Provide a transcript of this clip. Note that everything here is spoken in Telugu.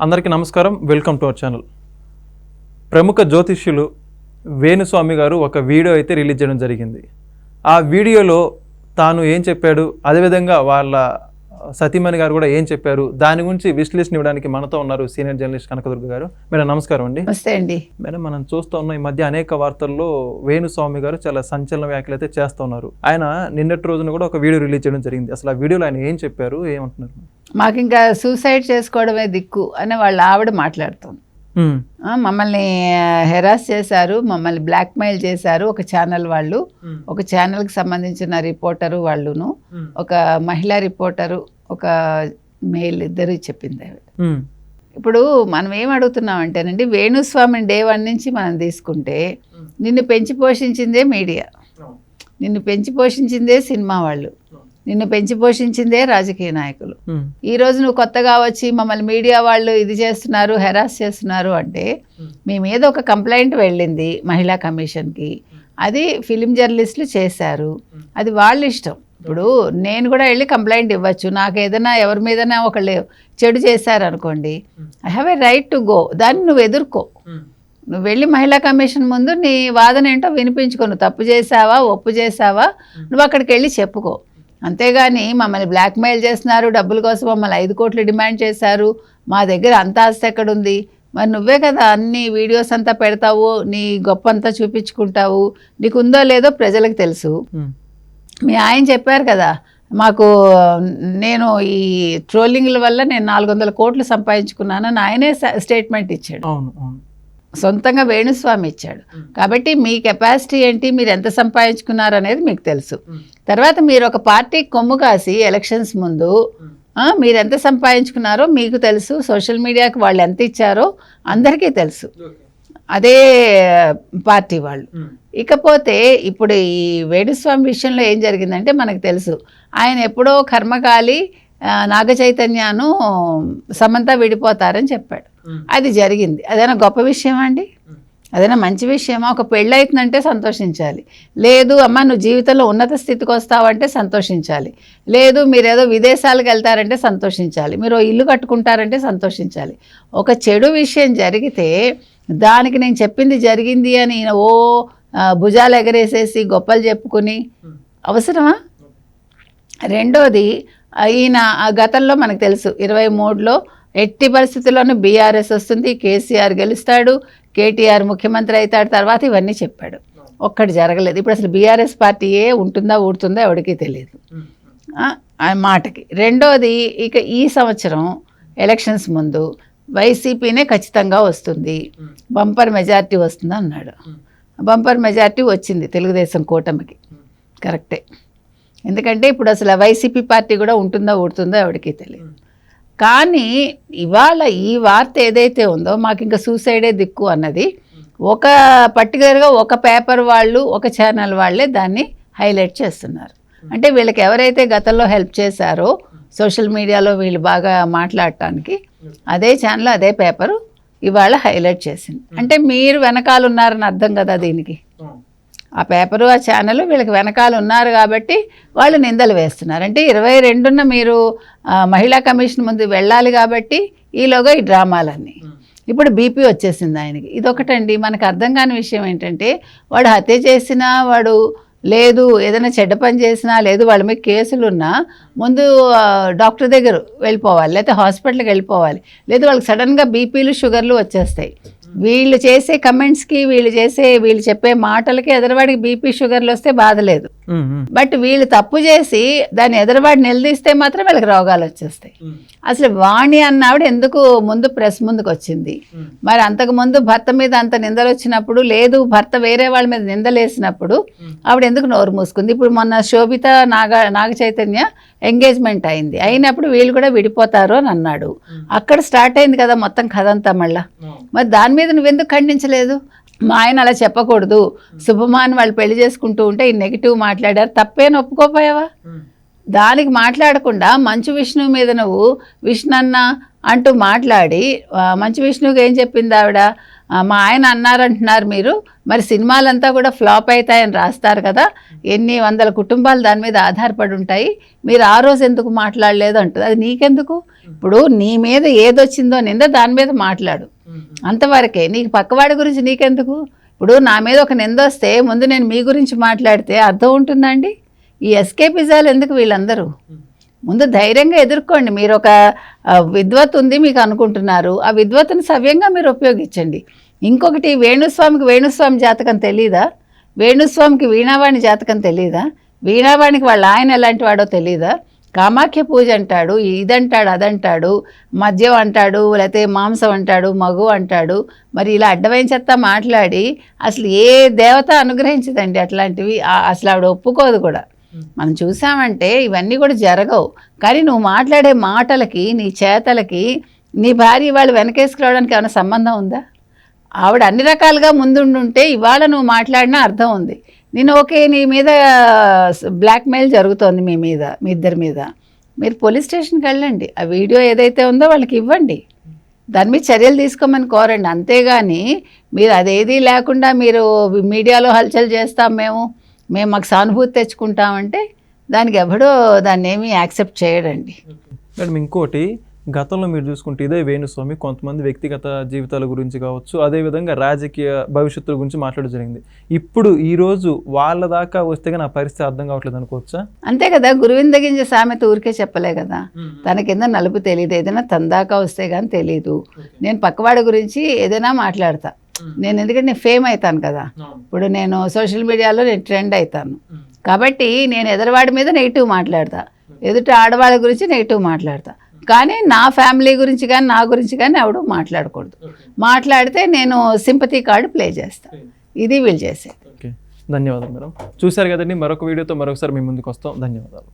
అందరికీ నమస్కారం. Welcome to our channel. ప్రముఖ జ్యోతిష్యులు వేణుస్వామి గారు ఒక వీడియో అయితే రిలీజ్ చేయడం జరిగింది. ఆ వీడియోలో తాను ఏం చెప్పాడు, అదేవిధంగా వాళ్ళ సతీమణి గారు కూడా ఏం చెప్పారు, దాని గురించి విశ్లేషణ ఇవ్వడానికి మనతో ఉన్నారు సీనియర్ జర్నలిస్ట్ కనకదుర్గ గారు. మేడం నమస్కారం అండి. నమస్తే అండి. మేడం, మనం చూస్తూ ఉన్నాం ఈ మధ్య అనేక వార్తల్లో వేణుస్వామి గారు చాలా సంచలన వ్యాఖ్యలు అయితే చేస్తూ ఉన్నారు. ఆయన నిన్నటి రోజున కూడా ఒక వీడియో రిలీజ్ చేయడం జరిగింది. అసలు ఆ వీడియోలో ఆయన ఏం చెప్పారు, ఏమంటున్నారు? మాకు ఇంకా సూసైడ్ చేసుకోవడమే దిక్కు అని వాళ్ళ ఆవిడ మాట్లాడుతుంది. మమ్మల్ని హెరాస్ చేశారు, మమ్మల్ని బ్లాక్మెయిల్ చేశారు ఒక ఛానల్ వాళ్ళు, ఒక ఛానల్కి సంబంధించిన రిపోర్టరు వాళ్ళును, ఒక మహిళా రిపోర్టరు, ఒక మెయిల్, ఇద్దరు చెప్పింది ఆవిడ. ఇప్పుడు మనం ఏం అడుగుతున్నాం అంటేనండి, వేణుస్వామిని డే 1 నుంచి మనం తీసుకుంటే నిన్ను పెంచి పోషించిందే మీడియా, నిన్ను పెంచి పోషించిందే సినిమా వాళ్ళు, నిన్ను పెంచి పోషించిందే రాజకీయ నాయకులు. ఈ రోజు నువ్వు కొత్తగా వచ్చి మమ్మల్ని మీడియా వాళ్ళు ఇది చేస్తున్నారు, హెరాస్ చేస్తున్నారు అంటే, మీ మీద ఒక కంప్లైంట్ వెళ్ళింది మహిళా కమిషన్కి, అది ఫిలిం జర్నలిస్టులు చేశారు, అది వాళ్ళ ఇష్టం. ఇప్పుడు నేను కూడా వెళ్ళి కంప్లైంట్ ఇవ్వచ్చు, నాకు ఏదైనా ఎవరి మీదైనా ఒకళ్ళు చెడు చేశారనుకోండి, I have a right to go, దాన్ని నువ్వు ఎదుర్కో, నువ్వు వెళ్ళి మహిళా కమిషన్ ముందు నీ వాదన ఏంటో వినిపించుకో, నువ్వు తప్పు చేసావా ఒప్పు చేసావా నువ్వు అక్కడికి వెళ్ళి చెప్పుకో. అంతేగాని మమ్మల్ని బ్లాక్మెయిల్ చేస్తున్నారు, డబ్బుల కోసం మమ్మల్ని 5 కోట్లు డిమాండ్ చేశారు, మా దగ్గర అంత ఆస్తి ఎక్కడుంది, మరి నువ్వే కదా అన్ని వీడియోస్ అంతా పెడతావు, నీ గొప్ప అంతా చూపించుకుంటావు, నీకు ఉందో లేదో ప్రజలకు తెలుసు. మీ ఆయన చెప్పారు కదా, మాకు నేను ఈ ట్రోలింగ్ల వల్ల నేను 400 కోట్లు సంపాదించుకున్నానని ఆయనే స్టేట్మెంట్ ఇచ్చాడు. సొంతంగా వేణుస్వామి ఇచ్చాడు. కాబట్టి మీ కెపాసిటీ ఏంటి, మీరు ఎంత సంపాదించుకున్నారు అనేది మీకు తెలుసు. తర్వాత మీరు ఒక పార్టీకి కొమ్ము కాసి ఎలక్షన్స్ ముందు మీరు ఎంత సంపాదించుకున్నారో మీకు తెలుసు, సోషల్ మీడియాకి వాళ్ళు ఎంత ఇచ్చారో అందరికీ తెలుసు, అదే పార్టీ వాళ్ళు. ఇకపోతే ఇప్పుడు ఈ వేణుస్వామి విషయంలో ఏం జరిగిందంటే మనకు తెలుసు, ఆయన ఎప్పుడో కర్మకాలి నాగ చైతన్యను సమంత విడిపోతారని చెప్పాడు. అది జరిగింది. అదైనా గొప్ప విషయమా అండి? అదైనా మంచి విషయమా? ఒక పెళ్ళి అవుతుందంటే సంతోషించాలి, లేదు అమ్మ నువ్వు జీవితంలో ఉన్నత స్థితికి వస్తావంటే సంతోషించాలి, లేదు మీరేదో విదేశాలకు వెళ్తారంటే సంతోషించాలి, మీరు ఇల్లు కట్టుకుంటారంటే సంతోషించాలి. ఒక చెడు విషయం జరిగితే దానికి నేను చెప్పింది జరిగింది అని ఓ భుజాలు ఎగరేసేసి గొప్పలు చెప్పుకుని అవసరమా? రెండోది, ఈయన గతంలో మనకు తెలుసు 23లో ఎట్టి పరిస్థితుల్లోనూ బీఆర్ఎస్ వస్తుంది, కేసీఆర్ గెలుస్తాడు, కేటీఆర్ ముఖ్యమంత్రి అవుతాడు, తర్వాత ఇవన్నీ చెప్పాడు. ఒక్కటి జరగలేదు. ఇప్పుడు అసలు బీఆర్ఎస్ పార్టీయే ఉంటుందా ఊడుతుందా ఎవరికీ తెలియదు ఆ మాటకి. రెండోది, ఇక ఈ సంవత్సరం ఎలక్షన్స్ ముందు వైసీపీనే ఖచ్చితంగా వస్తుంది, బంపర్ మెజారిటీ వస్తుంది అన్నాడు. బంపర్ మెజారిటీ వచ్చింది తెలుగుదేశం కూటమికి, కరెక్టే. ఎందుకంటే ఇప్పుడు అసలు వైసీపీ పార్టీ కూడా ఉంటుందా ఊడుతుందో ఎవరికీ తెలియదు. కానీ ఇవాళ ఈ వార్త ఏదైతే ఉందో, మాకు ఇంకా సూసైడే దిక్కు అన్నది ఒక పర్టికులర్గా ఒక పేపర్ వాళ్ళు, ఒక ఛానల్ వాళ్ళే దాన్ని హైలైట్ చేస్తున్నారు. అంటే వీళ్ళకి ఎవరైతే గతంలో హెల్ప్ చేశారో సోషల్ మీడియాలో వీళ్ళు బాగా మాట్లాడటానికి, అదే ఛానల్ అదే పేపరు ఇవాళ హైలైట్ చేసింది. అంటే మీరు వెనకాల ఉన్నారని అర్థం కదా దీనికి. ఆ పేపరు ఆ ఛానల్ వీళ్ళకి వెనకాల ఉన్నారు కాబట్టి వాళ్ళు నిందలు వేస్తున్నారు. అంటే 22న మీరు మహిళా కమిషన్ ముందు వెళ్ళాలి కాబట్టి ఈలోగా ఈ డ్రామాలన్నీ. ఇప్పుడు బీపీ వచ్చేసింది ఆయనకి. ఇదొకటండి మనకు అర్థం కాని విషయం ఏంటంటే, వాడు హత్య చేసినా, వాడు లేదు ఏదైనా చెడ్డ పని చేసినా, లేదు వాళ్ళ మీద కేసులు ఉన్నా ముందు డాక్టర్ దగ్గర వెళ్ళిపోవాలి, లేకపోతే హాస్పిటల్కి వెళ్ళిపోవాలి, లేదు వాళ్ళకి సడన్గా బీపీలు షుగర్లు వచ్చేస్తాయి. వీళ్ళు చేసే కమెంట్స్కి, వీళ్ళు చెప్పే మాటలకి ఎదరవాడికి బీపీ షుగర్లు వస్తే బాధ లేదు. బట్ వీళ్ళు తప్పు చేసి దాన్ని ఎదరవాడి నిలదీస్తే మాత్రం వీళ్ళకి రోగాలు వచ్చేస్తాయి. అసలు వాణి అన్నావిడ ఎందుకు ముందు ప్రెస్ ముందుకు వచ్చింది? మరి అంతకుముందు భర్త మీద అంత నిందలు వచ్చినప్పుడు, లేదు భర్త వేరే వాళ్ళ మీద నిందలేసినప్పుడు ఆవిడ ఎందుకు నోరు మూసుకుంది? ఇప్పుడు మొన్న శోభిత నాగ చైతన్య ఎంగేజ్మెంట్ అయింది, అయినప్పుడు వీళ్ళు కూడా విడిపోతారు అని అన్నాడు. అక్కడ స్టార్ట్ అయింది కదా మొత్తం కథ అంతా. మళ్ళా మరి దాని మీద నువ్వెందుకు ఖండించలేదు? మా ఆయన అలా చెప్పకూడదు, శుభమాన్ వాళ్ళు పెళ్లి చేసుకుంటూ ఉంటే ఈ నెగిటివ్ మాట్లాడారు, తప్పేని ఒప్పుకోపోయావా? దానికి మాట్లాడకుండా మంచు విష్ణు మీద నువ్వు విష్ణన్న అంటూ మాట్లాడి మంచు విష్ణువుకి ఏం చెప్పింది ఆవిడ, మా ఆయన అన్నారంటున్నారు మీరు, మరి సినిమాలంతా కూడా ఫ్లాప్ అవుతాయని రాస్తారు కదా, ఎన్ని వందల కుటుంబాలు దాని మీద ఆధారపడి ఉంటాయి, మీరు ఆ రోజు ఎందుకు మాట్లాడలేదు అంటుంది. అది నీకెందుకు? ఇప్పుడు నీ మీద ఏదొచ్చిందో నింద దాని మీద మాట్లాడు, అంతవరకే. నీకు పక్కవాడి గురించి నీకెందుకు? ఇప్పుడు నా మీద ఒక నింద వస్తే ముందు నేను మీ గురించి మాట్లాడితే అర్థం ఉంటుందండి? ఈ ఎస్కేపిజాలు ఎందుకు వీళ్ళందరూ? ముందు ధైర్యంగా ఎదుర్కోండి. మీరు ఒక విద్వత్ ఉంది మీకు అనుకుంటున్నారు, ఆ విద్వత్తుని సవ్యంగా మీరు ఉపయోగించండి. ఇంకొకటి, వేణుస్వామి జాతకం తెలీదా? వేణుస్వామికి వీణావాణి జాతకం తెలీదా? వీణావాణికి వాళ్ళ ఆయన ఎలాంటి వాడో తెలీదా? కామాఖ్య పూజ అంటాడు, ఇదంటాడు అదంటాడు, మద్యం అంటాడు, లేకపోతే మాంసం అంటాడు, మగు అంటాడు. మరి ఇలా అడ్డమైన చెత్త మాట్లాడి అసలు ఏ దేవత అనుగ్రహించదండి అట్లాంటివి. అసలు ఆవిడ ఒప్పుకోదు కూడా. మనం చూసామంటే ఇవన్నీ కూడా జరగవు. కానీ నువ్వు మాట్లాడే మాటలకి, నీ చేతలకి, నీ భార్య వాళ్ళు వెనకేసుకురావడానికి ఏమైనా సంబంధం ఉందా? ఆవిడ అన్ని రకాలుగా ముందుండుంటే ఇవాళ నువ్వు మాట్లాడినా అర్థం ఉంది. నేను ఓకే, నీ మీద బ్లాక్మెయిల్ జరుగుతోంది, మీ ఇద్దరి మీద, మీరు పోలీస్ స్టేషన్కి వెళ్ళండి, ఆ వీడియో ఏదైతే ఉందో వాళ్ళకి ఇవ్వండి, దాని మీద చర్యలు తీసుకోమని కోరండి. అంతేగాని మీరు అదేదీ లేకుండా మీరు మీడియాలో హల్చల్ చేస్తాం మేము మాకు సానుభూతి తెచ్చుకుంటామంటే దానికి ఎవడో దాన్ని ఏమీ యాక్సెప్ట్ చేయడండి. మేడం, ఇంకోటి, గతంలో మీరు చూసుకుంటే ఇదే వేణుస్వామి కొంతమంది వ్యక్తిగత జీవితాల గురించి కావచ్చు, అదేవిధంగా రాజకీయ భవిష్యత్తుల గురించి మాట్లాడడం జరిగింది. ఇప్పుడు ఈరోజు వాళ్ళ దాకా వస్తే నా పరిస్థితి అర్థం కావట్లేదు అనుకోవచ్చా? అంతే కదా, గురువిందగింజ సామెత ఊరికే చెప్పలే కదా, తన కింద నలుపు తెలియదు, ఏదైనా తన దాకా వస్తే కానీ తెలియదు. నేను పక్కవాడి గురించి ఏదైనా మాట్లాడతా, నేను ఎందుకంటే నేను ఫేమ్ అవుతాను కదా, ఇప్పుడు నేను సోషల్ మీడియాలో నేను ట్రెండ్ అవుతాను కాబట్టి నేను ఎదురువాడి మీద నెగిటివ్ మాట్లాడతా, ఎదుటి ఆడవాళ్ళ గురించి నెగిటివ్ మాట్లాడతా. కానీ నా ఫ్యామిలీ గురించి కానీ నా గురించి కానీ ఎవడు మాట్లాడకూడదు. మాట్లాడితే నేను సింపతి కార్డు ప్లే చేస్తాను. ఇది వీళ్ళు చేసేది. ఓకే, ధన్యవాదాలు మేడం. చూశారు కదండి, మరొక వీడియోతో మరొకసారి మీ ముందుకు వస్తాం. ధన్యవాదాలు.